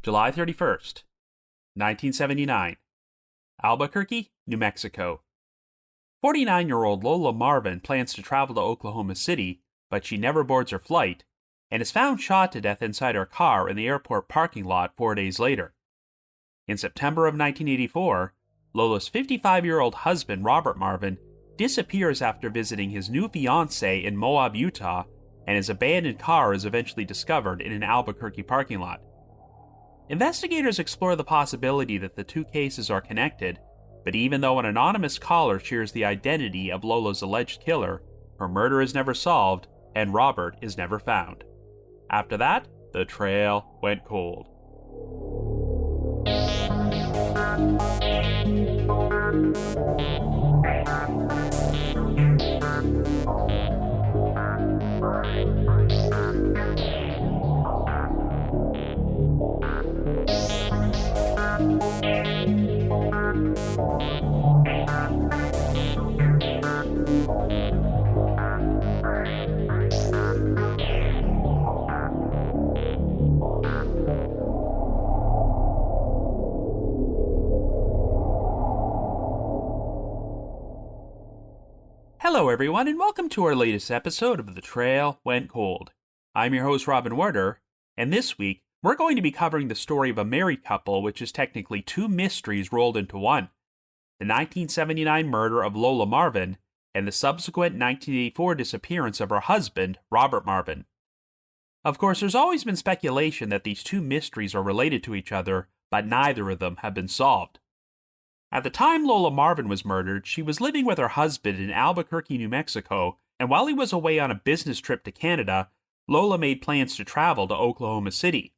July 31st, 1979. Albuquerque, New Mexico. 49-year-old Lola Marvin plans to travel to Oklahoma City, but she never boards her flight, and is found shot to death inside her car in the airport parking lot 4 days later. In September of 1984, Lola's 55-year-old husband, Robert Marvin, disappears after visiting his new fiancée in Moab, Utah, and his abandoned car is eventually discovered in an Albuquerque parking lot. Investigators explore the possibility that the two cases are connected, but even though an anonymous caller shares the identity of Lola's alleged killer, her murder is never solved and Robert is never found. After that, the trail went cold. Hello everyone, and welcome to our latest episode of The Trail Went Cold. I'm your host Robin Werder, and this week we're going to be covering the story of a married couple which is technically two mysteries rolled into one: the 1979 murder of Lola Marvin and the subsequent 1984 disappearance of her husband, Robert Marvin. Of course, there's always been speculation that these two mysteries are related to each other, but neither of them have been solved. At the time Lola Marvin was murdered, she was living with her husband in Albuquerque, New Mexico, and while he was away on a business trip to Canada, Lola made plans to travel to Oklahoma City.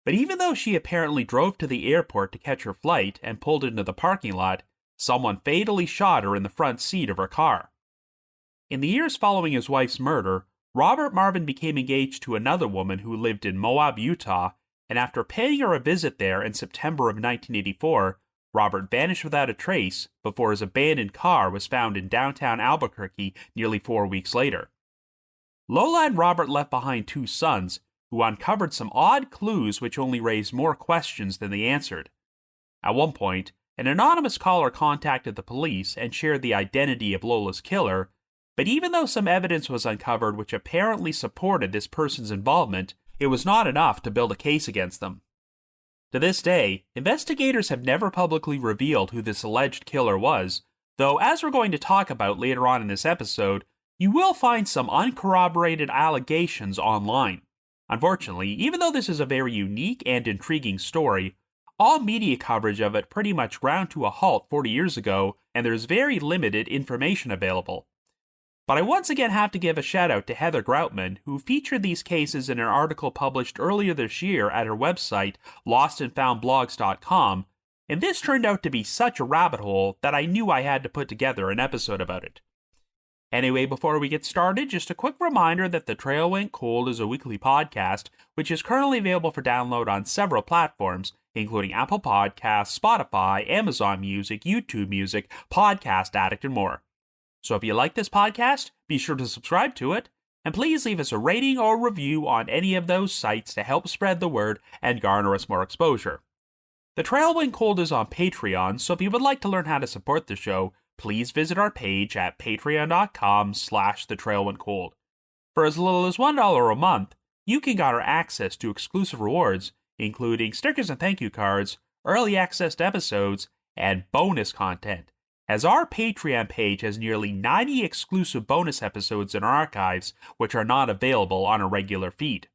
But even though she apparently drove to the airport to catch her flight and pulled into the parking lot, someone fatally shot her in the front seat of her car. In the years following his wife's murder, Robert Marvin became engaged to another woman who lived in Moab, Utah, and after paying her a visit there in September of 1984, Robert vanished without a trace before his abandoned car was found in downtown Albuquerque nearly 4 weeks later. Lola and Robert left behind two sons, who uncovered some odd clues which only raised more questions than they answered. At one point, an anonymous caller contacted the police and shared the identity of Lola's killer, but even though some evidence was uncovered which apparently supported this person's involvement, it was not enough to build a case against them. To this day, investigators have never publicly revealed who this alleged killer was, though as we're going to talk about later on in this episode, you will find some uncorroborated allegations online. Unfortunately, even though this is a very unique and intriguing story, all media coverage of it pretty much ground to a halt 40 years ago, and there's very limited information available. But I once again have to give a shout out to Heather Groutman, who featured these cases in an article published earlier this year at her website, lostandfoundblogs.com, and this turned out to be such a rabbit hole that I knew I had to put together an episode about it. Anyway, before we get started, just a quick reminder that The Trail Went Cold is a weekly podcast, which is currently available for download on several platforms, including Apple Podcasts, Spotify, Amazon Music, YouTube Music, Podcast Addict, and more. So if you like this podcast, be sure to subscribe to it, and please leave us a rating or review on any of those sites to help spread the word and garner us more exposure. The Trail Went Cold is on Patreon, so if you would like to learn how to support the show, please visit our page at patreon.com/thetrailwentcold. For as little as $1 a month, you can garner access to exclusive rewards, including stickers and thank you cards, early access to episodes, and bonus content, as our Patreon page has nearly 90 exclusive bonus episodes in our archives, which are not available on a regular feed.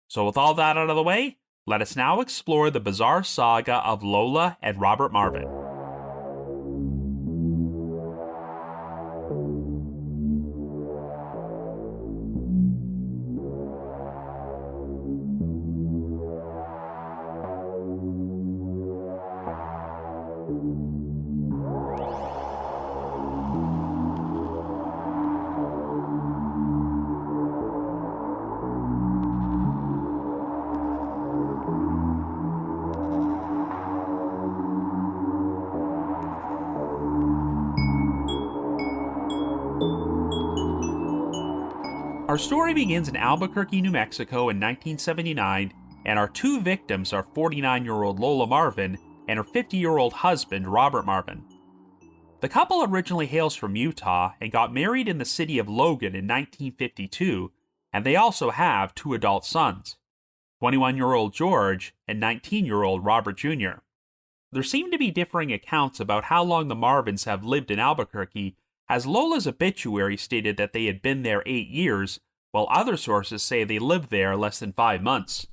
So with all that out of the way, let us now explore the bizarre saga of Lola and Robert Marvin. Our story begins in Albuquerque, New Mexico in 1979 and our two victims are 49-year-old Lola Marvin and her 50-year-old husband, Robert Marvin. The couple originally hails from Utah and got married in the city of Logan in 1952, and they also have two adult sons, 21-year-old George and 19-year-old Robert Jr. There seem to be differing accounts about how long the Marvins have lived in Albuquerque, as Lola's obituary stated that they had been there 8 years, while other sources say they lived there less than 5 months.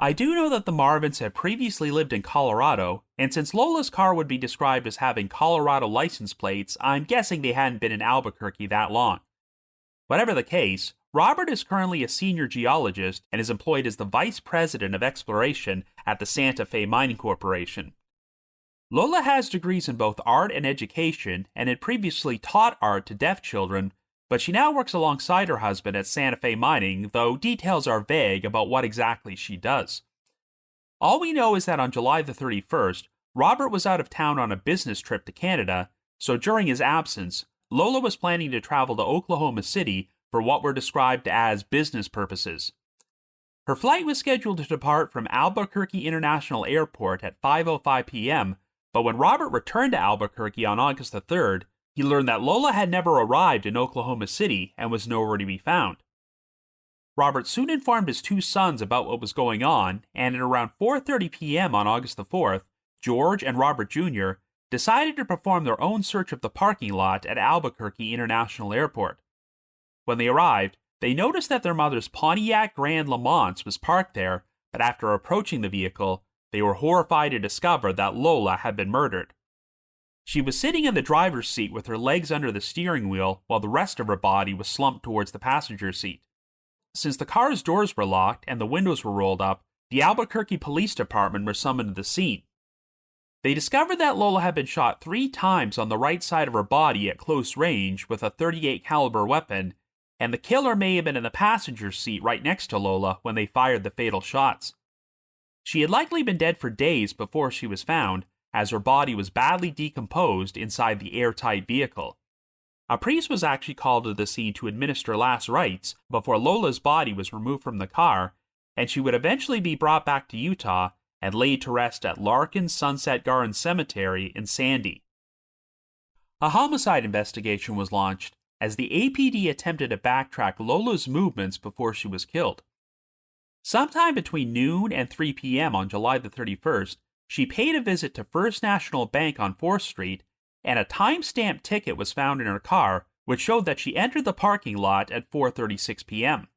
I do know that the Marvins had previously lived in Colorado, and since Lola's car would be described as having Colorado license plates, I'm guessing they hadn't been in Albuquerque that long. Whatever the case, Robert is currently a senior geologist and is employed as the vice president of exploration at the Santa Fe Mining Corporation. Lola has degrees in both art and education and had previously taught art to deaf children, but she now works alongside her husband at Santa Fe Mining, though details are vague about what exactly she does. All we know is that on July the 31st, Robert was out of town on a business trip to Canada, so during his absence, Lola was planning to travel to Oklahoma City for what were described as business purposes. Her flight was scheduled to depart from Albuquerque International Airport at 5:05 p.m., but when Robert returned to Albuquerque on August the 3rd, he learned that Lola had never arrived in Oklahoma City and was nowhere to be found. Robert soon informed his two sons about what was going on, and at around 4:30 p.m. on August the 4th, George and Robert Jr. decided to perform their own search of the parking lot at Albuquerque International Airport. When they arrived, they noticed that their mother's Pontiac Grand Lamont was parked there, but after approaching the vehicle, they were horrified to discover that Lola had been murdered. She was sitting in the driver's seat with her legs under the steering wheel while the rest of her body was slumped towards the passenger seat. Since the car's doors were locked and the windows were rolled up, the Albuquerque Police Department were summoned to the scene. They discovered that Lola had been shot 3 times on the right side of her body at close range with a .38 caliber weapon, and the killer may have been in the passenger seat right next to Lola when they fired the fatal shots. She had likely been dead for days before she was found, as her body was badly decomposed inside the airtight vehicle. A priest was actually called to the scene to administer last rites before Lola's body was removed from the car, and she would eventually be brought back to Utah and laid to rest at Larkin Sunset Garden Cemetery in Sandy. A homicide investigation was launched as the APD attempted to backtrack Lola's movements before she was killed. Sometime between noon and 3 p.m. on July the 31st, she paid a visit to First National Bank on 4th Street, and a time-stamped ticket was found in her car, which showed that she entered the parking lot at 4:36 p.m.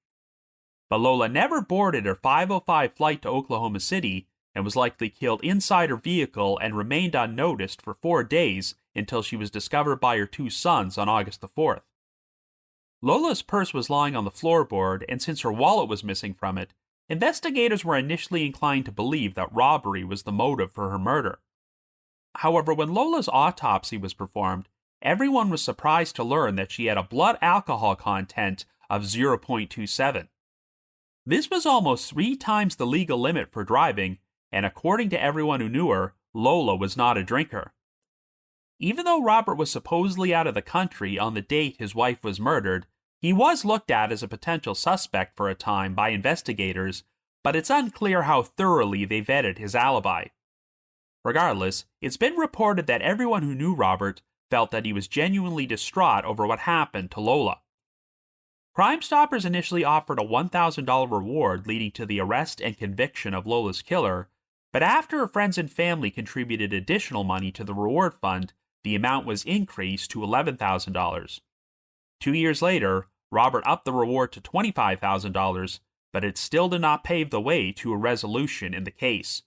But Lola never boarded her 5:05 flight to Oklahoma City and was likely killed inside her vehicle and remained unnoticed for 4 days until she was discovered by her two sons on August the 4th. Lola's purse was lying on the floorboard, and since her wallet was missing from it, investigators were initially inclined to believe that robbery was the motive for her murder. However, when Lola's autopsy was performed, everyone was surprised to learn that she had a blood alcohol content of 0.27. This was almost 3 times the legal limit for driving, and according to everyone who knew her, Lola was not a drinker. Even though Robert was supposedly out of the country on the date his wife was murdered, he was looked at as a potential suspect for a time by investigators, but it's unclear how thoroughly they vetted his alibi. Regardless, it's been reported that everyone who knew Robert felt that he was genuinely distraught over what happened to Lola. Crime Stoppers initially offered a $1,000 reward leading to the arrest and conviction of Lola's killer, but after her friends and family contributed additional money to the reward fund, the amount was increased to $11,000. 2 years later, Robert upped the reward to $25,000, but it still did not pave the way to a resolution in the case.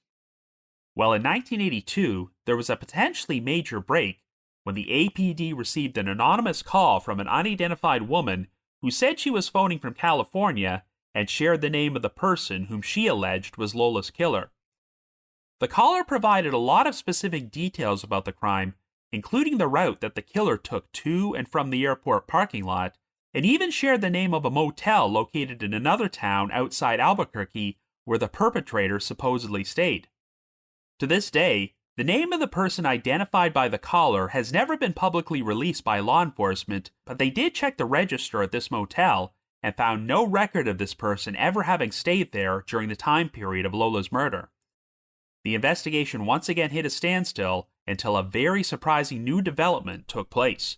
Well, in 1982, there was a potentially major break when the APD received an anonymous call from an unidentified woman who said she was phoning from California and shared the name of the person whom she alleged was Lola's killer. The caller provided a lot of specific details about the crime, including the route that the killer took to and from the airport parking lot, and even shared the name of a motel located in another town outside Albuquerque where the perpetrator supposedly stayed. To this day, the name of the person identified by the caller has never been publicly released by law enforcement, but they did check the register at this motel, and found no record of this person ever having stayed there during the time period of Lola's murder. The investigation once again hit a standstill until a very surprising new development took place.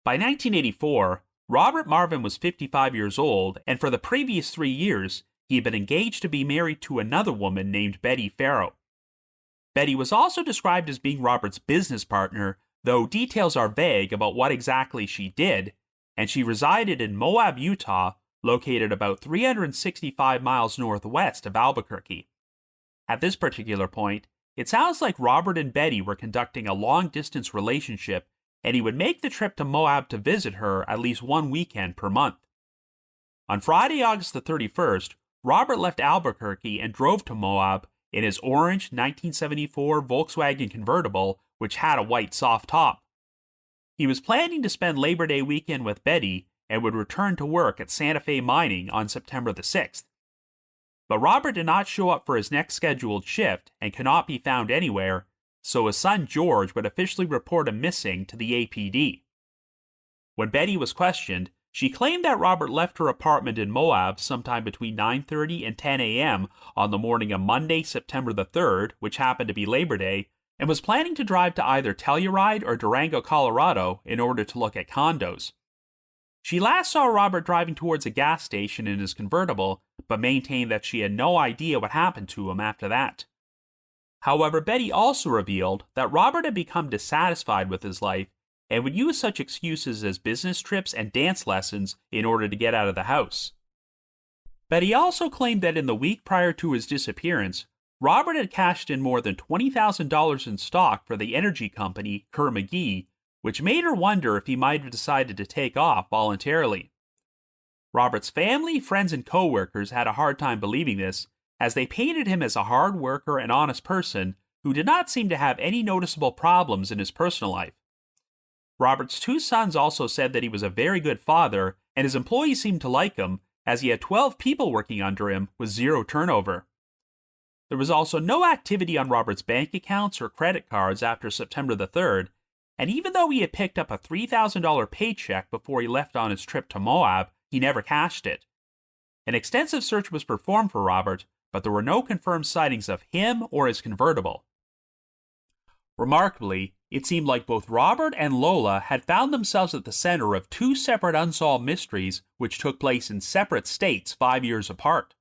By 1984, Robert Marvin was 55 years old, and for the previous 3 years, he had been engaged to be married to another woman named Betty Farrow. Betty was also described as being Robert's business partner, though details are vague about what exactly she did, and she resided in Moab, Utah, located about 365 miles northwest of Albuquerque. At this particular point, it sounds like Robert and Betty were conducting a long-distance relationship, and he would make the trip to Moab to visit her at least one weekend per month. On Friday, August the 31st, Robert left Albuquerque and drove to Moab in his orange 1974 Volkswagen convertible, which had a white soft top. He was planning to spend Labor Day weekend with Betty and would return to work at Santa Fe Mining on September the 6th. But Robert did not show up for his next scheduled shift and cannot be found anywhere, so his son George would officially report him missing to the APD. When Betty was questioned, she claimed that Robert left her apartment in Moab sometime between 9:30 and 10 a.m. on the morning of Monday, September the 3rd, which happened to be Labor Day, and was planning to drive to either Telluride or Durango, Colorado in order to look at condos. She last saw Robert driving towards a gas station in his convertible, but maintained that she had no idea what happened to him after that. However, Betty also revealed that Robert had become dissatisfied with his life and would use such excuses as business trips and dance lessons in order to get out of the house. Betty also claimed that in the week prior to his disappearance, Robert had cashed in more than $20,000 in stock for the energy company, Kerr McGee, which made her wonder if he might have decided to take off voluntarily. Robert's family, friends, and co-workers had a hard time believing this, as they painted him as a hard worker and honest person who did not seem to have any noticeable problems in his personal life. Robert's 2 sons also said that he was a very good father, and his employees seemed to like him, as he had 12 people working under him with 0 turnover. There was also no activity on Robert's bank accounts or credit cards after September the 3rd, and even though he had picked up a $3,000 paycheck before he left on his trip to Moab, he never cashed it. An extensive search was performed for Robert, but there were no confirmed sightings of him or his convertible. Remarkably, it seemed like both Robert and Lola had found themselves at the center of 2 separate unsolved mysteries which took place in separate states 5 years apart.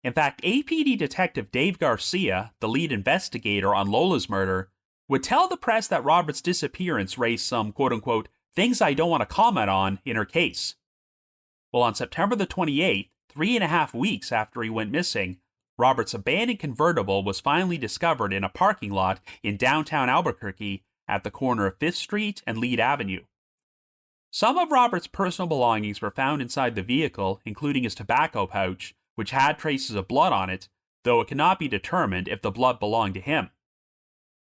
In fact, APD Detective Dave Garcia, the lead investigator on Lola's murder, would tell the press that Robert's disappearance raised some quote-unquote things I don't want to comment on in her case. Well, on September the 28th, 3.5 weeks after he went missing, Robert's abandoned convertible was finally discovered in a parking lot in downtown Albuquerque at the corner of 5th Street and Lead Avenue. Some of Robert's personal belongings were found inside the vehicle, including his tobacco pouch, which had traces of blood on it, though it cannot be determined if the blood belonged to him.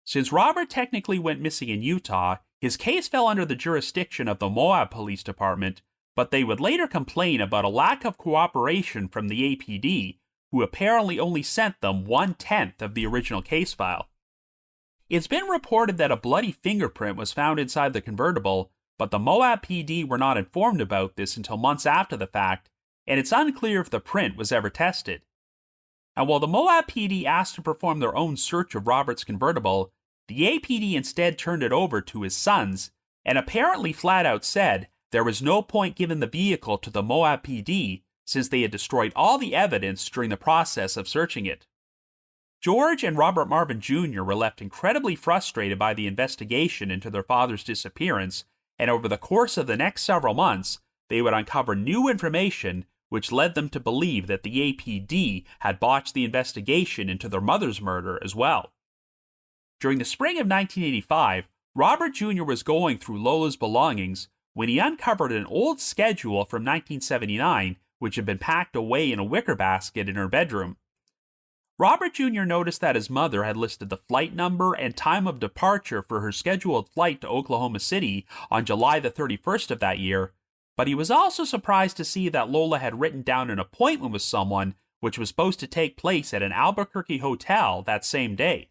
Since Robert technically went missing in Utah, his case fell under the jurisdiction of the Moab Police Department, but they would later complain about a lack of cooperation from the APD, who apparently only sent them 1/10 of the original case file. It's been reported that a bloody fingerprint was found inside the convertible, but the Moab PD were not informed about this until months after the fact, and it's unclear if the print was ever tested. And while the Moab PD asked to perform their own search of Robert's convertible, the APD instead turned it over to his sons, and apparently flat out said there was no point giving the vehicle to the Moab PD since they had destroyed all the evidence during the process of searching it. George and Robert Marvin Jr. were left incredibly frustrated by the investigation into their father's disappearance, and over the course of the next several months, they would uncover new information which led them to believe that the APD had botched the investigation into their mother's murder as well. During the spring of 1985, Robert Jr. was going through Lola's belongings when he uncovered an old schedule from 1979 which had been packed away in a wicker basket in her bedroom. Robert Jr. noticed that his mother had listed the flight number and time of departure for her scheduled flight to Oklahoma City on July the 31st of that year, but he was also surprised to see that Lola had written down an appointment with someone which was supposed to take place at an Albuquerque hotel that same day.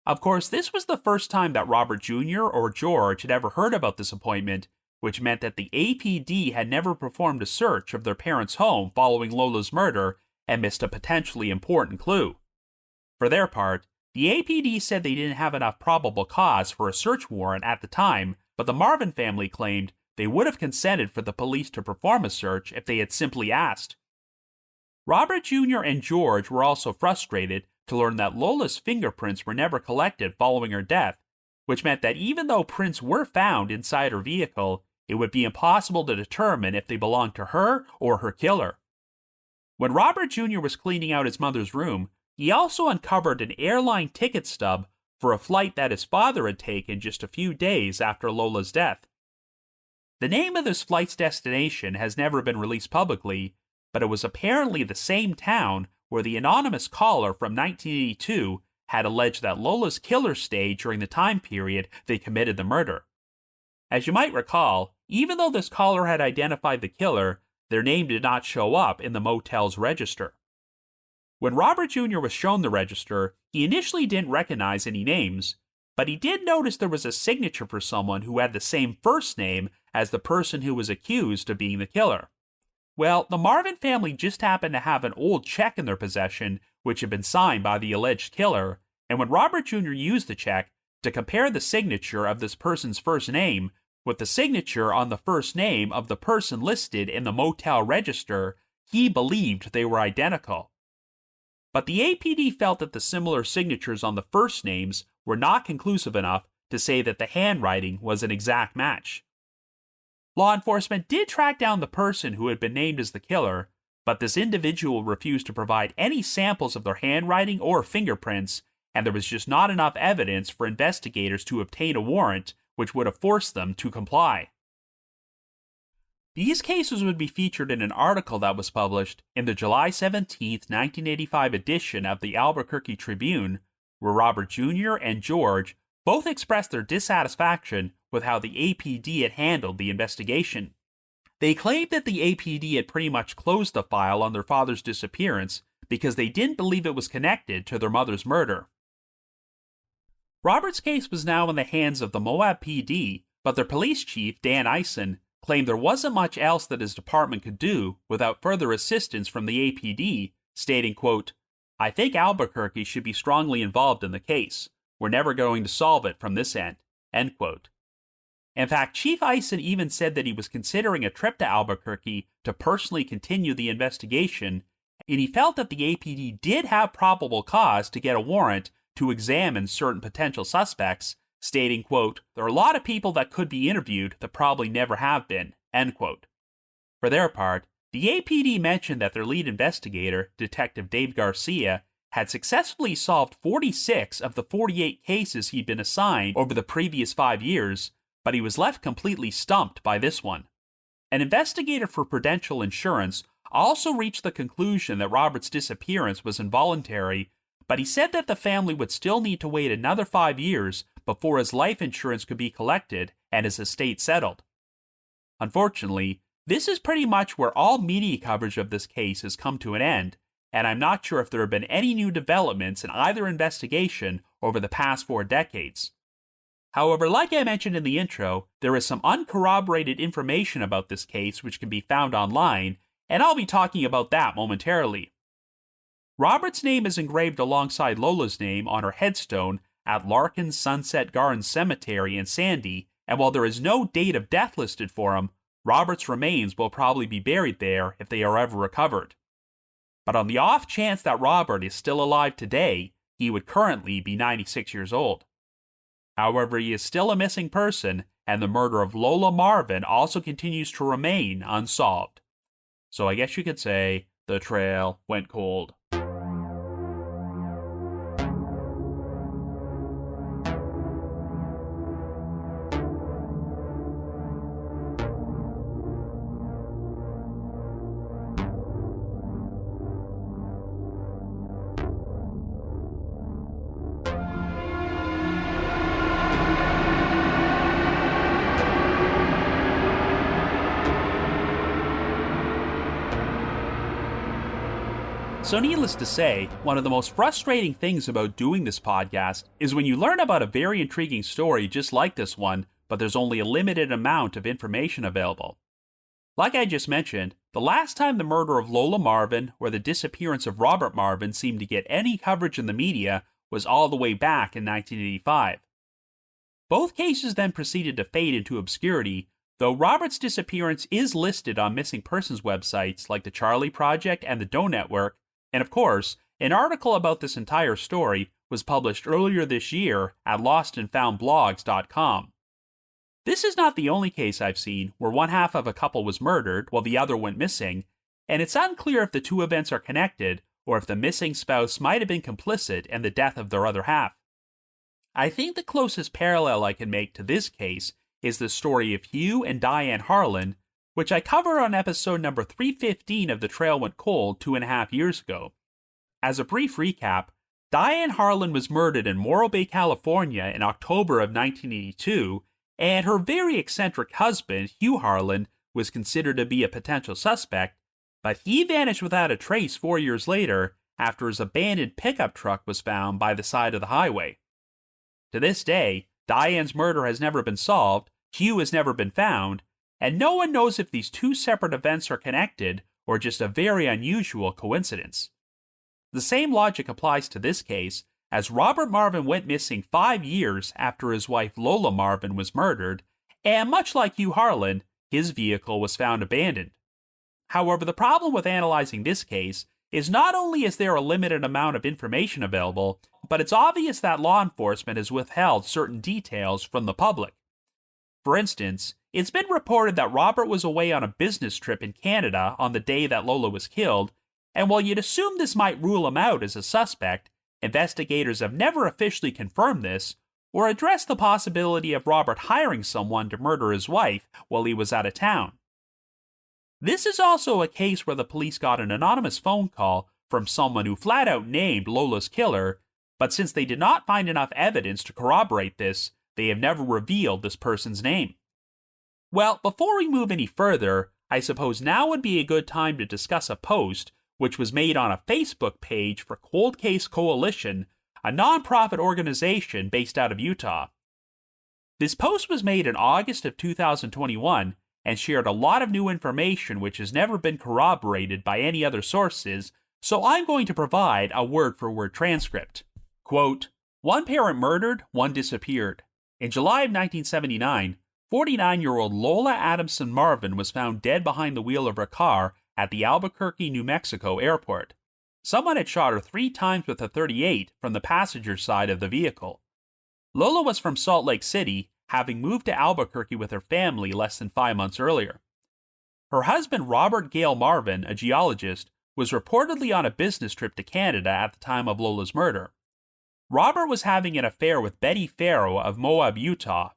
Of course, this was the first time that Robert Jr. or George had ever heard about this appointment, which meant that the APD had never performed a search of their parents' home following Lola's murder and missed a potentially important clue. For their part, the APD said they didn't have enough probable cause for a search warrant at the time, but the Marvin family claimed they would have consented for the police to perform a search if they had simply asked. Robert Jr. and George were also frustrated to learn that Lola's fingerprints were never collected following her death, which meant that even though prints were found inside her vehicle, it would be impossible to determine if they belonged to her or her killer. When Robert Jr. was cleaning out his mother's room, he also uncovered an airline ticket stub for a flight that his father had taken just a few days after Lola's death. The name of this flight's destination has never been released publicly, but it was apparently the same town where the anonymous caller from 1982 had alleged that Lola's killer stayed during the time period they committed the murder. As you might recall, even though this caller had identified the killer, their name did not show up in the motel's register. When Robert Jr. was shown the register, he initially didn't recognize any names, but he did notice there was a signature for someone who had the same first name as the person who was accused of being the killer. Well, the Marvin family just happened to have an old check in their possession which had been signed by the alleged killer, and when Robert Jr. used the check to compare the signature of this person's first name with the signature on the first name of the person listed in the motel register, he believed they were identical. But the APD felt that the similar signatures on the first names were not conclusive enough to say that the handwriting was an exact match. Law enforcement did track down the person who had been named as the killer, but this individual refused to provide any samples of their handwriting or fingerprints, and there was just not enough evidence for investigators to obtain a warrant which would have forced them to comply. These cases would be featured in an article that was published in the July 17, 1985 edition of the Albuquerque Tribune, where Robert Jr. and George both expressed their dissatisfaction with how the APD had handled the investigation. They claimed that the APD had pretty much closed the file on their father's disappearance because they didn't believe it was connected to their mother's murder. Robert's case was now in the hands of the Moab PD, but their police chief, Dan Eisen, claimed there wasn't much else that his department could do without further assistance from the APD, stating, quote, "I think Albuquerque should be strongly involved in the case. We're never going to solve it from this end," end quote. In fact, Chief Eisen even said that he was considering a trip to Albuquerque to personally continue the investigation, and he felt that the APD did have probable cause to get a warrant to examine certain potential suspects, stating, quote, "There are a lot of people that could be interviewed that probably never have been," end quote. For their part, the APD mentioned that their lead investigator, Detective Dave Garcia, had successfully solved 46 of the 48 cases he'd been assigned over the previous 5 years, but he was left completely stumped by this one. An investigator for Prudential Insurance also reached the conclusion that Robert's disappearance was involuntary, but he said that the family would still need to wait another 5 years before his life insurance could be collected and his estate settled. Unfortunately, this is pretty much where all media coverage of this case has come to an end, and I'm not sure if there have been any new developments in either investigation over the past 4 decades. However, like I mentioned in the intro, there is some uncorroborated information about this case which can be found online, and I'll be talking about that momentarily. Robert's name is engraved alongside Lola's name on her headstone at Larkin's Sunset Gardens Cemetery in Sandy, and while there is no date of death listed for him, Robert's remains will probably be buried there if they are ever recovered. But on the off chance that Robert is still alive today, he would currently be 96 years old. However, he is still a missing person, and the murder of Lola Marvin also continues to remain unsolved. So I guess you could say the trail went cold. So needless to say, one of the most frustrating things about doing this podcast is when you learn about a very intriguing story just like this one, but there's only a limited amount of information available. Like I just mentioned, the last time the murder of Lola Marvin or the disappearance of Robert Marvin seemed to get any coverage in the media was all the way back in 1985. Both cases then proceeded to fade into obscurity, though Robert's disappearance is listed on missing persons websites like the Charlie Project and the Doe Network, and of course, an article about this entire story was published earlier this year at lostandfoundblogs.com. This is not the only case I've seen where one half of a couple was murdered while the other went missing, and it's unclear if the two events are connected or if the missing spouse might have been complicit in the death of their other half. I think the closest parallel I can make to this case is the story of Hugh and Diane Harlan, which I covered on episode number 315 of The Trail Went Cold 2.5 years ago. As a brief recap, Diane Harlan was murdered in Morro Bay, California in October of 1982, and her very eccentric husband, Hugh Harlan, was considered to be a potential suspect, but he vanished without a trace 4 years later after his abandoned pickup truck was found by the side of the highway. To this day, Diane's murder has never been solved, Hugh has never been found, and no one knows if these two separate events are connected or just a very unusual coincidence. The same logic applies to this case, as Robert Marvin went missing 5 years after his wife Lola Marvin was murdered, and much like Hugh Harlan, his vehicle was found abandoned. However, the problem with analyzing this case is not only is there a limited amount of information available, but it's obvious that law enforcement has withheld certain details from the public. For instance, it's been reported that Robert was away on a business trip in Canada on the day that Lola was killed, and while you'd assume this might rule him out as a suspect, investigators have never officially confirmed this or addressed the possibility of Robert hiring someone to murder his wife while he was out of town. This is also a case where the police got an anonymous phone call from someone who flat out named Lola's killer, but since they did not find enough evidence to corroborate this, they have never revealed this person's name. Well, before we move any further, I suppose now would be a good time to discuss a post which was made on a Facebook page for Cold Case Coalition, a nonprofit organization based out of Utah. This post was made in August of 2021 and shared a lot of new information which has never been corroborated by any other sources, so I'm going to provide a word-for-word transcript. Quote, "One parent murdered, one disappeared. In July of 1979, 49-year-old Lola Adamson Marvin was found dead behind the wheel of her car at the Albuquerque, New Mexico airport. Someone had shot her 3 times with a .38 from the passenger side of the vehicle. Lola was from Salt Lake City, having moved to Albuquerque with her family less than 5 months earlier. Her husband, Robert Gale Marvin, a geologist, was reportedly on a business trip to Canada at the time of Lola's murder. Robert was having an affair with Betty Farrow of Moab, Utah.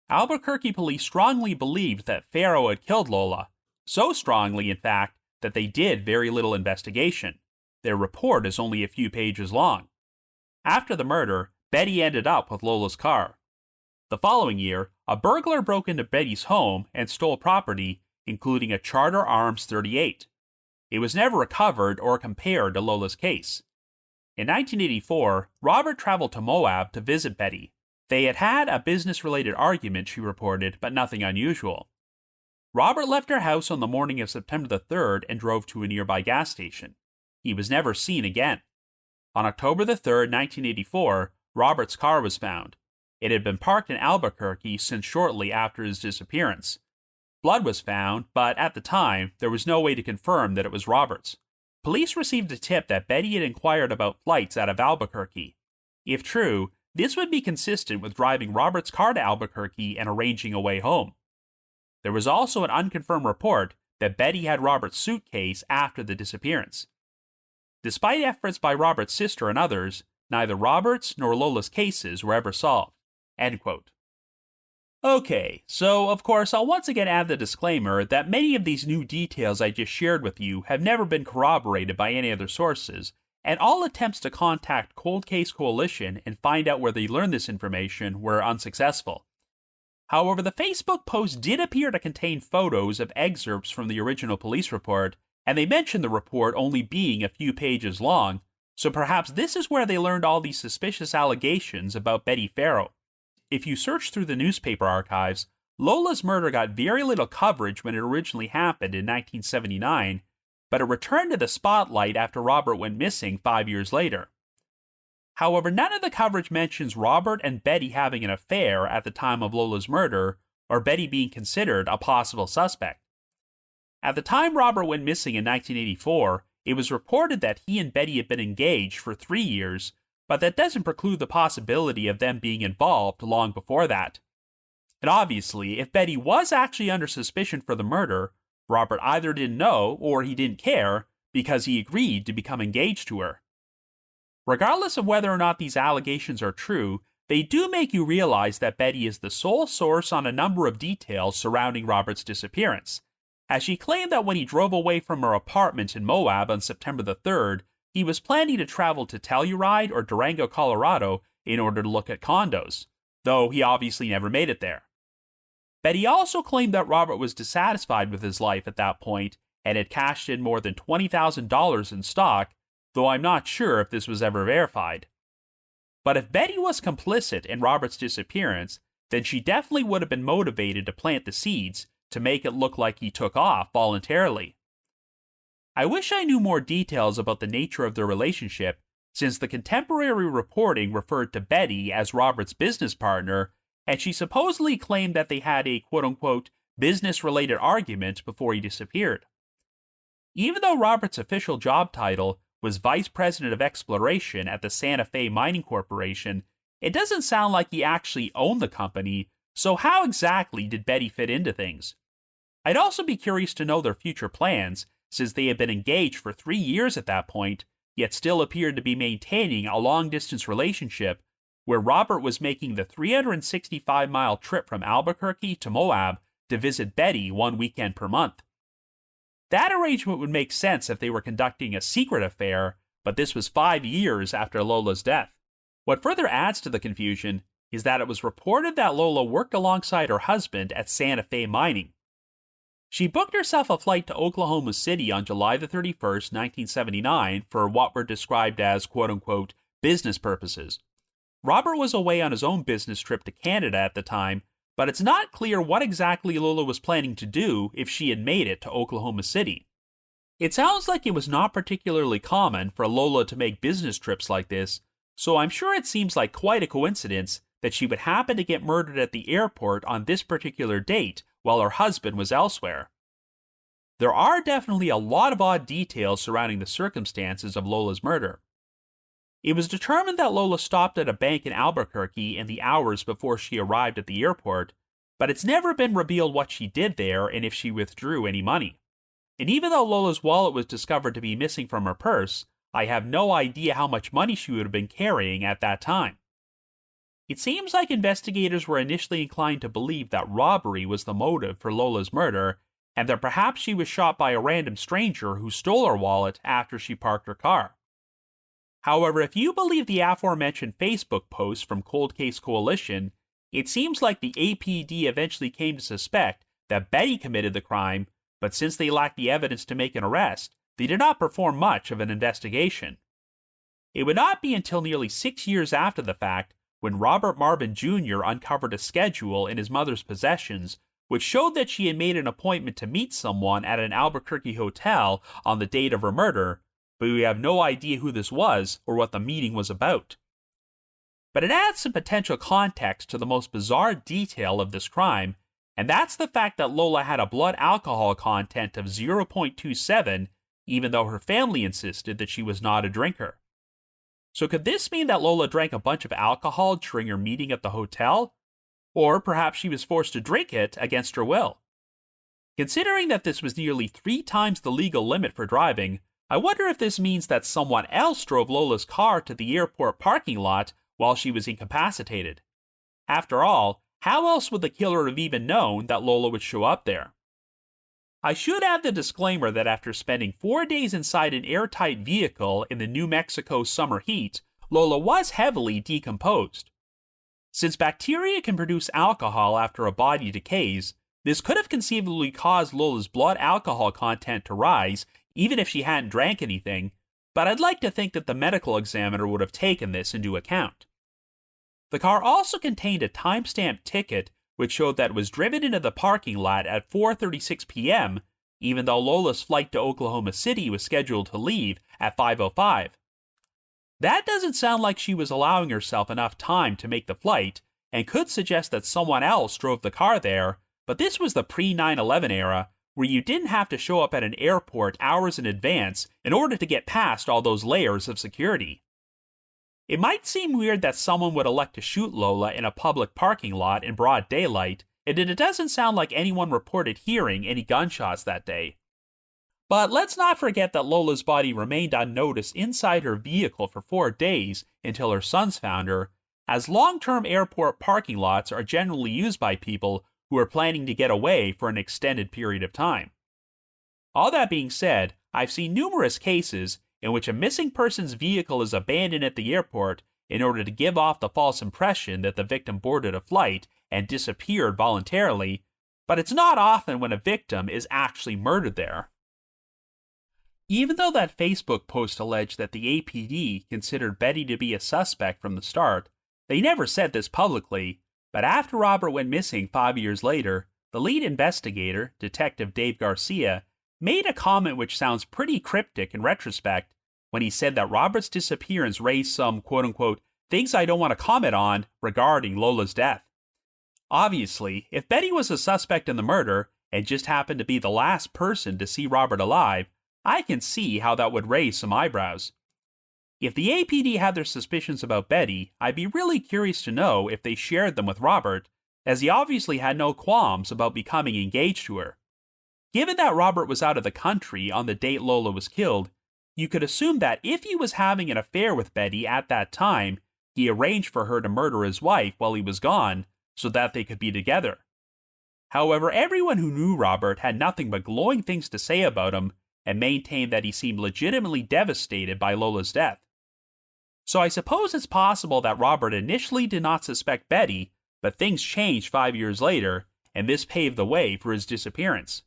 Albuquerque police strongly believed that Farrow had killed Lola, so strongly, in fact, that they did very little investigation. Their report is only a few pages long. After the murder, Betty ended up with Lola's car. The following year, a burglar broke into Betty's home and stole property, including a Charter Arms .38. It was never recovered or compared to Lola's case. In 1984, Robert traveled to Moab to visit Betty. They had had a business-related argument, she reported, but nothing unusual. Robert left her house on the morning of September the 3rd and drove to a nearby gas station. He was never seen again. On October the 3rd, 1984, Robert's car was found. It had been parked in Albuquerque since shortly after his disappearance. Blood was found, but at the time, there was no way to confirm that it was Robert's. Police received a tip that Betty had inquired about flights out of Albuquerque. If true, this would be consistent with driving Robert's car to Albuquerque and arranging a way home. There was also an unconfirmed report that Betty had Robert's suitcase after the disappearance. Despite efforts by Robert's sister and others, neither Robert's nor Lola's cases were ever solved." End quote. Okay, so of course I'll once again add the disclaimer that many of these new details I just shared with you have never been corroborated by any other sources, and all attempts to contact Cold Case Coalition and find out where they learned this information were unsuccessful. However, the Facebook post did appear to contain photos of excerpts from the original police report, and they mentioned the report only being a few pages long, so perhaps this is where they learned all these suspicious allegations about Betty Farrow. if you search through the newspaper archives, Lola's murder got very little coverage when it originally happened in 1979, but it returned to the spotlight after Robert went missing 5 years later. However, none of the coverage mentions Robert and Betty having an affair at the time of Lola's murder, or Betty being considered a possible suspect. At the time Robert went missing in 1984, it was reported that he and Betty had been engaged for 3 years, but that doesn't preclude the possibility of them being involved long before that. And obviously, if Betty was actually under suspicion for the murder, Robert either didn't know or he didn't care because he agreed to become engaged to her. Regardless of whether or not these allegations are true, they do make you realize that Betty is the sole source on a number of details surrounding Robert's disappearance, as she claimed that when he drove away from her apartment in Moab on September the 3rd, he was planning to travel to Telluride or Durango, Colorado in order to look at condos, though he obviously never made it there. Betty also claimed that Robert was dissatisfied with his life at that point and had cashed in more than $20,000 in stock, though I'm not sure if this was ever verified. But if Betty was complicit in Robert's disappearance, then she definitely would have been motivated to plant the seeds to make it look like he took off voluntarily. I wish I knew more details about the nature of their relationship, since the contemporary reporting referred to Betty as Robert's business partner, and she supposedly claimed that they had a quote-unquote business-related argument before he disappeared. Even though Robert's official job title was Vice President of Exploration at the Santa Fe Mining Corporation, it doesn't sound like he actually owned the company, so how exactly did Betty fit into things? I'd also be curious to know their future plans, since they had been engaged for 3 years at that point, yet still appeared to be maintaining a long-distance relationship where Robert was making the 365-mile trip from Albuquerque to Moab to visit Betty 1 weekend per month. That arrangement would make sense if they were conducting a secret affair, but this was 5 years after Lola's death. What further adds to the confusion is that it was reported that Lola worked alongside her husband at Santa Fe Mining. She booked herself a flight to Oklahoma City on July the 31st, 1979 for what were described as quote-unquote business purposes. Robert was away on his own business trip to Canada at the time, but it's not clear what exactly Lola was planning to do if she had made it to Oklahoma City. It sounds like it was not particularly common for Lola to make business trips like this, so I'm sure it seems like quite a coincidence that she would happen to get murdered at the airport on this particular date while her husband was elsewhere. There are definitely a lot of odd details surrounding the circumstances of Lola's murder. It was determined that Lola stopped at a bank in Albuquerque in the hours before she arrived at the airport, but it's never been revealed what she did there and if she withdrew any money. And even though Lola's wallet was discovered to be missing from her purse, I have no idea how much money she would have been carrying at that time. It seems like investigators were initially inclined to believe that robbery was the motive for Lola's murder, and that perhaps she was shot by a random stranger who stole her wallet after she parked her car. However, if you believe the aforementioned Facebook post from Cold Case Coalition, it seems like the APD eventually came to suspect that Betty committed the crime, but since they lacked the evidence to make an arrest, they did not perform much of an investigation. It would not be until nearly 6 years after the fact when Robert Marvin Jr. uncovered a schedule in his mother's possessions which showed that she had made an appointment to meet someone at an Albuquerque hotel on the date of her murder, but we have no idea who this was or what the meeting was about. But it adds some potential context to the most bizarre detail of this crime, and that's the fact that Lola had a blood alcohol content of 0.27, even though her family insisted that she was not a drinker. So could this mean that Lola drank a bunch of alcohol during her meeting at the hotel? Or perhaps she was forced to drink it against her will. Considering that this was nearly 3 times the legal limit for driving, I wonder if this means that someone else drove Lola's car to the airport parking lot while she was incapacitated. After all, how else would the killer have even known that Lola would show up there? I should add the disclaimer that after spending 4 days inside an airtight vehicle in the New Mexico summer heat, Lola was heavily decomposed. Since bacteria can produce alcohol after a body decays, this could have conceivably caused Lola's blood alcohol content to rise, even if she hadn't drank anything, but I'd like to think that the medical examiner would have taken this into account. The car also contained a timestamped ticket which showed that it was driven into the parking lot at 4:36 p.m., even though Lola's flight to Oklahoma City was scheduled to leave at 5:05. That doesn't sound like she was allowing herself enough time to make the flight, and could suggest that someone else drove the car there, but this was the pre-9/11 era, where you didn't have to show up at an airport hours in advance in order to get past all those layers of security. It might seem weird that someone would elect to shoot Lola in a public parking lot in broad daylight, and it doesn't sound like anyone reported hearing any gunshots that day. But let's not forget that Lola's body remained unnoticed inside her vehicle for 4 days until her sons found her, as long-term airport parking lots are generally used by people who are planning to get away for an extended period of time. All that being said, I've seen numerous cases in which a missing person's vehicle is abandoned at the airport in order to give off the false impression that the victim boarded a flight and disappeared voluntarily, but it's not often when a victim is actually murdered there. Even though that Facebook post alleged that the APD considered Betty to be a suspect from the start, they never said this publicly, but after Robert went missing 5 years later, the lead investigator, Detective Dave Garcia, made a comment which sounds pretty cryptic in retrospect when he said that Robert's disappearance raised some quote-unquote things I don't want to comment on regarding Lola's death. Obviously, if Betty was a suspect in the murder and just happened to be the last person to see Robert alive, I can see how that would raise some eyebrows. If the APD had their suspicions about Betty, I'd be really curious to know if they shared them with Robert, as he obviously had no qualms about becoming engaged to her. Given that Robert was out of the country on the date Lola was killed, you could assume that if he was having an affair with Betty at that time, he arranged for her to murder his wife while he was gone so that they could be together. However, everyone who knew Robert had nothing but glowing things to say about him and maintained that he seemed legitimately devastated by Lola's death. So I suppose it's possible that Robert initially did not suspect Betty, but things changed 5 years later, and this paved the way for his disappearance.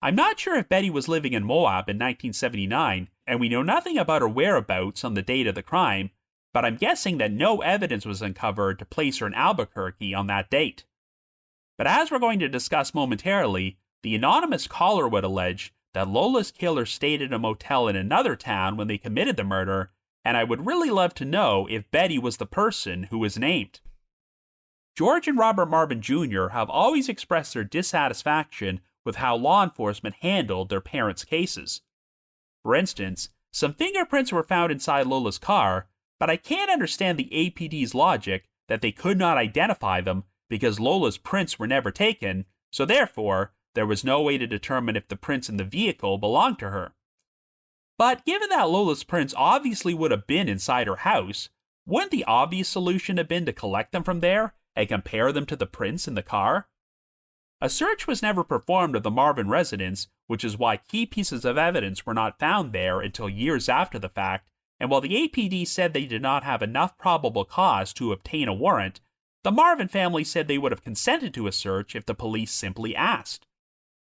I'm not sure if Betty was living in Moab in 1979, and we know nothing about her whereabouts on the date of the crime, but I'm guessing that no evidence was uncovered to place her in Albuquerque on that date. But as we're going to discuss momentarily, the anonymous caller would allege that Lola's killer stayed at a motel in another town when they committed the murder, and I would really love to know if Betty was the person who was named. George and Robert Marvin Jr. have always expressed their dissatisfaction with how law enforcement handled their parents' cases. For instance, some fingerprints were found inside Lola's car, but I can't understand the APD's logic that they could not identify them because Lola's prints were never taken, so therefore, there was no way to determine if the prints in the vehicle belonged to her. But given that Lola's prints obviously would have been inside her house, wouldn't the obvious solution have been to collect them from there and compare them to the prints in the car? A search was never performed of the Marvin residence, which is why key pieces of evidence were not found there until years after the fact, and while the APD said they did not have enough probable cause to obtain a warrant, the Marvin family said they would have consented to a search if the police simply asked.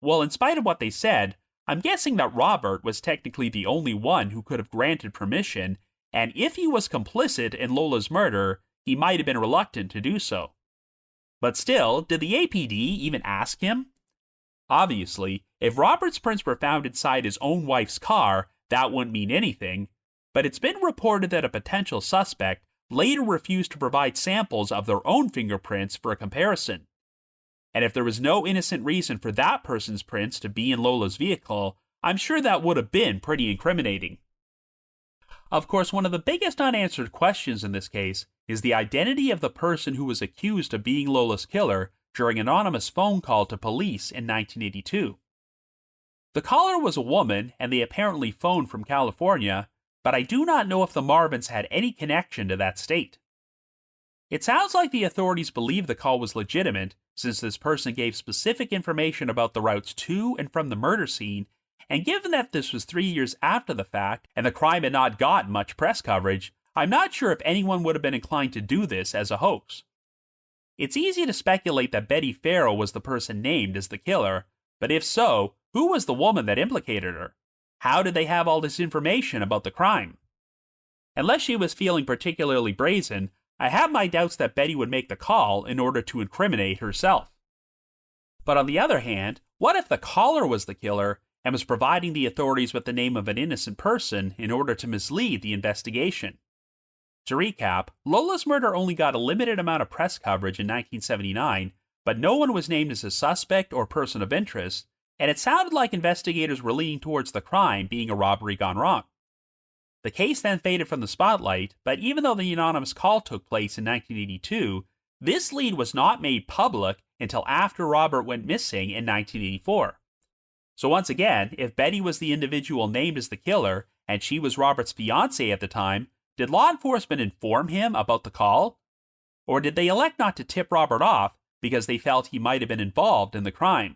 Well, in spite of what they said, I'm guessing that Robert was technically the only one who could have granted permission, and if he was complicit in Lola's murder, he might have been reluctant to do so. But still, did the APD even ask him? Obviously, if Robert's prints were found inside his own wife's car, that wouldn't mean anything, but it's been reported that a potential suspect later refused to provide samples of their own fingerprints for a comparison. And if there was no innocent reason for that person's prints to be in Lola's vehicle, I'm sure that would have been pretty incriminating. Of course, one of the biggest unanswered questions in this case is the identity of the person who was accused of being Lola's killer during an anonymous phone call to police in 1982. The caller was a woman, and they apparently phoned from California, but I do not know if the Marvins had any connection to that state. It sounds like the authorities believe the call was legitimate, since this person gave specific information about the routes to and from the murder scene, and given that this was 3 years after the fact and the crime had not gotten much press coverage, I'm not sure if anyone would have been inclined to do this as a hoax. It's easy to speculate that Betty Farrell was the person named as the killer, but if so, who was the woman that implicated her? How did they have all this information about the crime? Unless she was feeling particularly brazen, I have my doubts that Betty would make the call in order to incriminate herself. But on the other hand, what if the caller was the killer and was providing the authorities with the name of an innocent person in order to mislead the investigation? To recap, Lola's murder only got a limited amount of press coverage in 1979, but no one was named as a suspect or person of interest, and it sounded like investigators were leaning towards the crime being a robbery gone wrong. The case then faded from the spotlight, but even though the anonymous call took place in 1982, this lead was not made public until after Robert went missing in 1984. So once again, if Betty was the individual named as the killer, and she was Robert's fiancée at the time, did law enforcement inform him about the call? Or did they elect not to tip Robert off because they felt he might have been involved in the crime?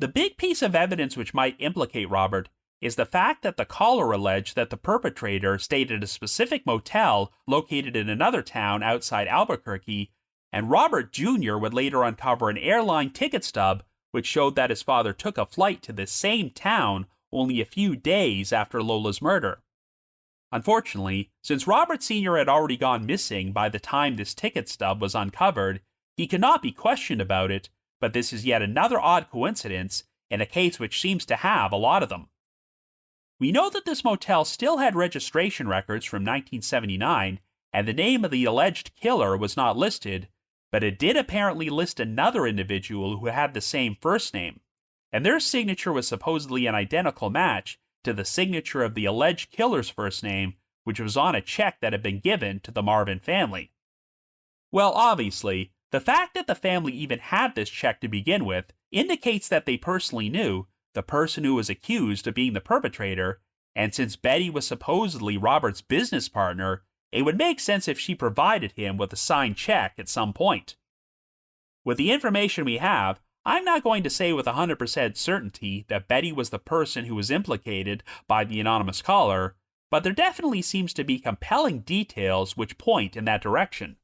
The big piece of evidence which might implicate Robert is the fact that the caller alleged that the perpetrator stayed at a specific motel located in another town outside Albuquerque, and Robert Jr. would later uncover an airline ticket stub which showed that his father took a flight to this same town only a few days after Lola's murder. Unfortunately, since Robert Sr. had already gone missing by the time this ticket stub was uncovered, he could not be questioned about it, but this is yet another odd coincidence in a case which seems to have a lot of them. We know that this motel still had registration records from 1979, and the name of the alleged killer was not listed, but it did apparently list another individual who had the same first name, and their signature was supposedly an identical match to the signature of the alleged killer's first name, which was on a check that had been given to the Marvin family. Well, obviously, the fact that the family even had this check to begin with indicates that they personally knew the person who was accused of being the perpetrator, and since Betty was supposedly Robert's business partner, it would make sense if she provided him with a signed check at some point. With the information we have, I'm not going to say with 100% certainty that Betty was the person who was implicated by the anonymous caller, but there definitely seems to be compelling details which point in that direction.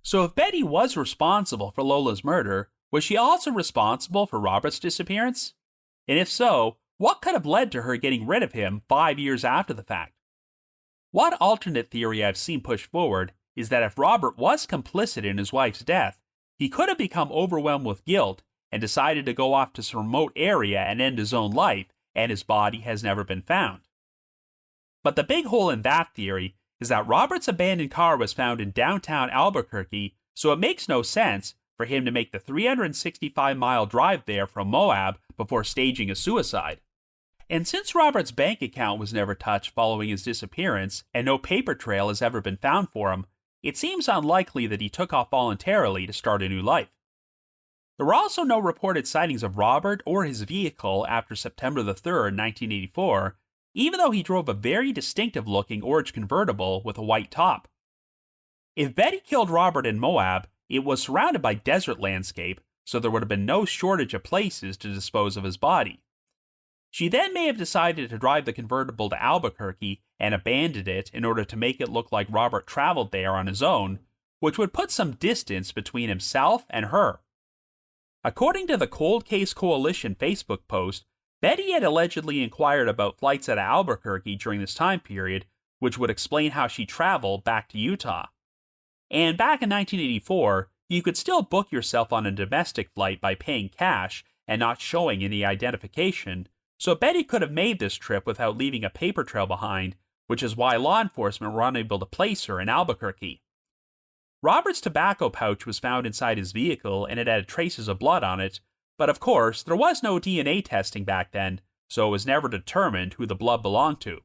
So if Betty was responsible for Lola's murder, was she also responsible for Robert's disappearance? And if so, what could have led to her getting rid of him 5 years after the fact? One alternate theory I've seen pushed forward is that if Robert was complicit in his wife's death, he could have become overwhelmed with guilt and decided to go off to some remote area and end his own life, and his body has never been found. But the big hole in that theory is that Robert's abandoned car was found in downtown Albuquerque, so it makes no sense for him to make the 365-mile drive there from Moab before staging a suicide. And since Robert's bank account was never touched following his disappearance, and no paper trail has ever been found for him, it seems unlikely that he took off voluntarily to start a new life. There were also no reported sightings of Robert or his vehicle after September the 3rd, 1984, even though he drove a very distinctive-looking orange convertible with a white top. If Betty killed Robert in Moab, it was surrounded by desert landscape, so there would have been no shortage of places to dispose of his body. She then may have decided to drive the convertible to Albuquerque and abandoned it in order to make it look like Robert traveled there on his own, which would put some distance between himself and her. According to the Cold Case Coalition Facebook post, Betty had allegedly inquired about flights out of Albuquerque during this time period, which would explain how she traveled back to Utah. And back in 1984, you could still book yourself on a domestic flight by paying cash and not showing any identification, so Betty could have made this trip without leaving a paper trail behind, which is why law enforcement were unable to place her in Albuquerque. Robert's tobacco pouch was found inside his vehicle and it had traces of blood on it, but of course there was no DNA testing back then, so it was never determined who the blood belonged to.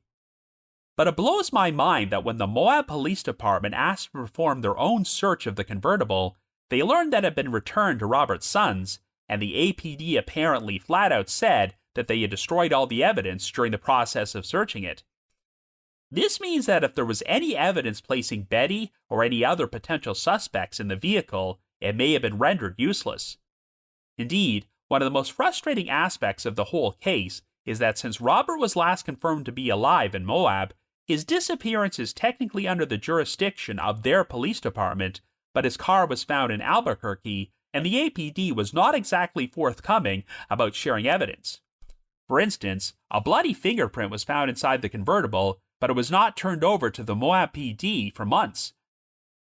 But it blows my mind that when the Moab Police Department asked to perform their own search of the convertible, they learned that it had been returned to Robert's sons, and the APD apparently flat out said that they had destroyed all the evidence during the process of searching it. This means that if there was any evidence placing Betty or any other potential suspects in the vehicle, it may have been rendered useless. Indeed, one of the most frustrating aspects of the whole case is that since Robert was last confirmed to be alive in Moab, his disappearance is technically under the jurisdiction of their police department, but his car was found in Albuquerque, and the APD was not exactly forthcoming about sharing evidence. For instance, a bloody fingerprint was found inside the convertible, but it was not turned over to the Moab PD for months.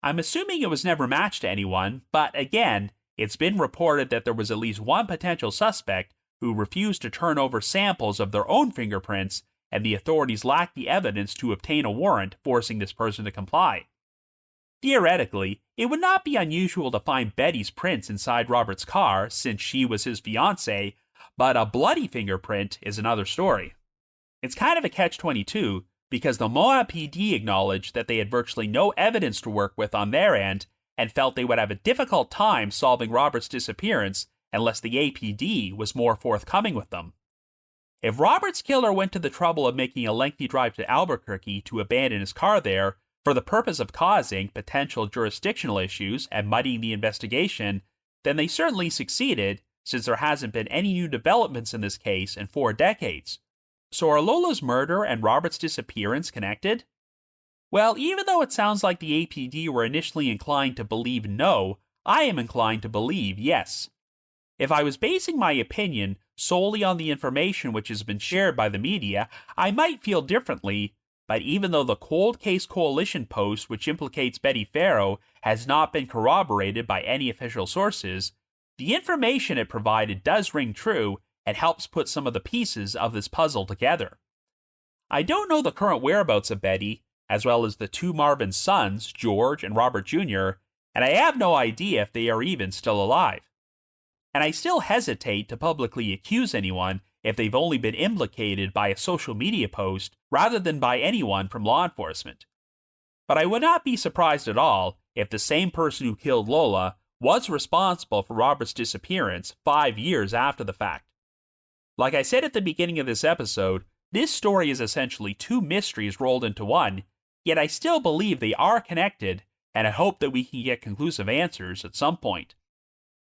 I'm assuming it was never matched to anyone, but again, it's been reported that there was at least one potential suspect who refused to turn over samples of their own fingerprints, and the authorities lacked the evidence to obtain a warrant forcing this person to comply. Theoretically, it would not be unusual to find Betty's prints inside Robert's car since she was his fiancée, but a bloody fingerprint is another story. It's kind of a catch-22 because the Moab PD acknowledged that they had virtually no evidence to work with on their end and felt they would have a difficult time solving Robert's disappearance unless the APD was more forthcoming with them. If Robert's killer went to the trouble of making a lengthy drive to Albuquerque to abandon his car there for the purpose of causing potential jurisdictional issues and muddying the investigation, then they certainly succeeded, since there hasn't been any new developments in this case in 4 decades. So are Lola's murder and Robert's disappearance connected? Well, even though it sounds like the APD were initially inclined to believe no, I am inclined to believe yes. If I was basing my opinion solely on the information which has been shared by the media, I might feel differently, but even though the Cold Case Coalition post which implicates Betty Farrow has not been corroborated by any official sources, the information it provided does ring true and helps put some of the pieces of this puzzle together. I don't know the current whereabouts of Betty, as well as the 2 Marvin sons, George and Robert Jr., and I have no idea if they are even still alive. And I still hesitate to publicly accuse anyone if they've only been implicated by a social media post rather than by anyone from law enforcement. But I would not be surprised at all if the same person who killed Lola was responsible for Robert's disappearance 5 years after the fact. Like I said at the beginning of this episode, this story is essentially 2 mysteries rolled into one, yet I still believe they are connected, and I hope that we can get conclusive answers at some point.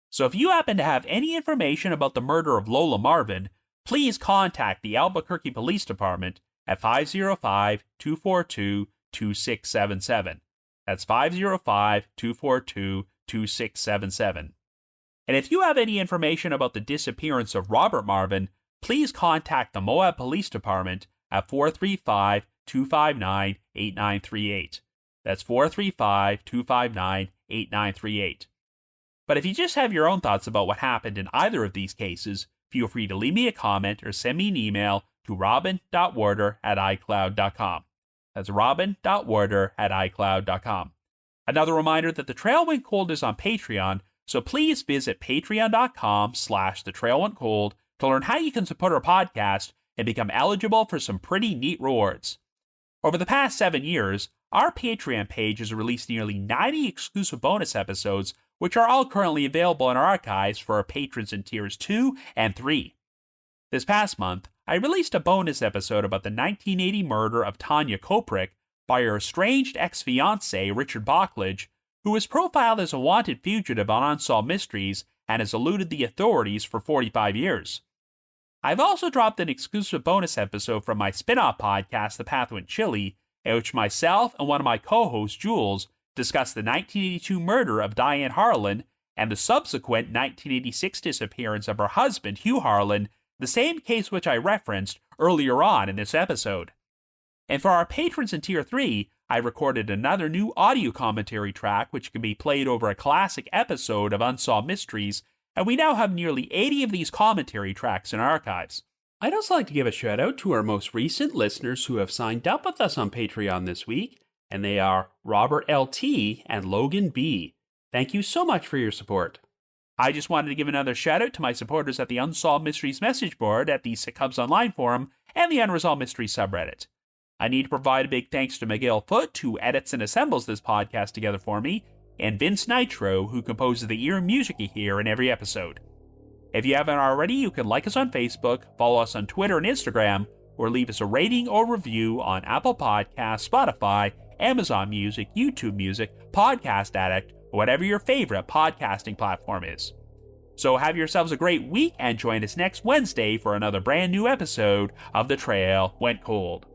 So if you happen to have any information about the murder of Lola Marvin, please contact the Albuquerque Police Department at 505-242-2677. That's 505-242-2677. And if you have any information about the disappearance of Robert Marvin, please contact the Moab Police Department at 435-259-8938. That's 435-259-8938. But if you just have your own thoughts about what happened in either of these cases, feel free to leave me a comment or send me an email to robin.werder@icloud.com. That's robin.werder@icloud.com. Another reminder that The Trail Went Cold is on Patreon, so please visit patreon.com/thetrailwentcold to learn how you can support our podcast and become eligible for some pretty neat rewards. Over the past 7 years, our Patreon page has released nearly 90 exclusive bonus episodes, which are all currently available in our archives for our patrons in tiers 2 and 3. This past month, I released a bonus episode about the 1980 murder of Tanya Koprick by her estranged ex-fiancé Richard Bocklage, who was profiled as a wanted fugitive on Unsolved Mysteries and has eluded the authorities for 45 years. I've also dropped an exclusive bonus episode from my spin-off podcast, The Path Went Chilly, in which myself and one of my co-hosts, Jules, discuss the 1982 murder of Diane Harlan and the subsequent 1986 disappearance of her husband, Hugh Harlan, the same case which I referenced earlier on in this episode. And for our patrons in Tier 3, I recorded another new audio commentary track which can be played over a classic episode of Unsolved Mysteries, and we now have nearly 80 of these commentary tracks in our archives. I'd also like to give a shout out to our most recent listeners who have signed up with us on Patreon this week, and they are Robert LT and Logan B. Thank you so much for your support. I just wanted to give another shout out to my supporters at the Unsolved Mysteries message board at the Sick Cubs Online forum and the Unresolved Mysteries subreddit. I need to provide a big thanks to Miguel Foote, who edits and assembles this podcast together for me, and Vince Nitro, who composes the ear music you hear in every episode. If you haven't already, you can like us on Facebook, follow us on Twitter and Instagram, or leave us a rating or review on Apple Podcasts, Spotify, Amazon Music, YouTube Music, Podcast Addict, or whatever your favorite podcasting platform is. So have yourselves a great week and join us next Wednesday for another brand new episode of The Trail Went Cold.